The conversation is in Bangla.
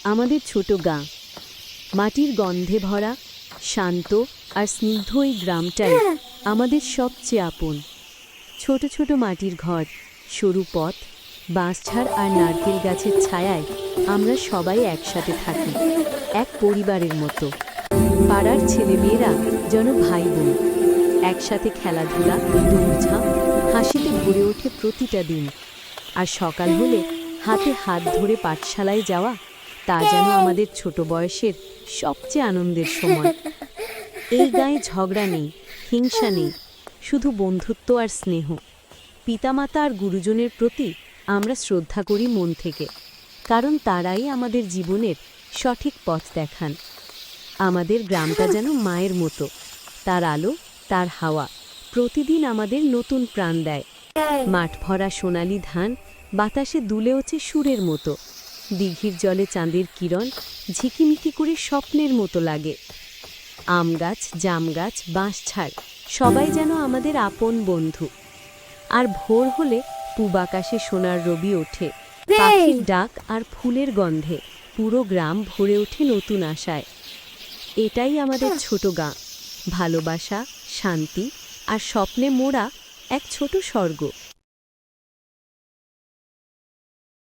আমাদের ছোট গাঁ, মাটির গন্ধে ভরা, শান্ত আর স্নিগ্ধ এই গ্রামটাই আমাদের সবচেয়ে আপন। ছোট ছোট মাটির ঘর, সরু পথ, বাঁশঝাড় আর নারকেল গাছের ছায়ায় আমরা সবাই একসাথে থাকি, এক পরিবারের মতো। পাড়ার ছেলেমেয়েরা যেন ভাই বোন, একসাথে খেলাধুলা, দৌড়ঝাঁপ, হাসিতে ভরে ওঠে প্রতিটা দিন। আর সকাল হলে হাতে হাত ধরে পাঠশালায় যাওয়া, তা যেন আমাদের ছোট বয়সের সবচেয়ে আনন্দের সময়। এই গায়ে ঝগড়া নেই, হিংসা নেই, শুধু বন্ধুত্ব আর স্নেহ। পিতামাতা আর গুরুজনের প্রতি আমরা শ্রদ্ধা করি মন থেকে, কারণ তারাই আমাদের জীবনের সঠিক পথ দেখান। আমাদের গ্রামটা যেন মায়ের মতো, তার আলো, তার হাওয়া প্রতিদিন আমাদের নতুন প্রাণ দেয়। মাঠ ভরা সোনালি ধান বাতাসে দুলে ওঠে সুরের মতো, দিঘির জলে চাঁদের কিরণ ঝিকিমিকি করে স্বপ্নের মতো লাগে। আম গাছ, জাম গাছ, বাঁশঝাড় সবাই যেন আমাদের আপন বন্ধু। আর ভোর হলে পূব আকাশে সোনার রবি ওঠে, পাখির ডাক আর ফুলের গন্ধে পুরো গ্রাম ভরে ওঠে নতুন আশায়। এটাই আমাদের ছোট গাঁ, ভালোবাসা, শান্তি আর স্বপ্নে মোড়া এক ছোট স্বর্গ।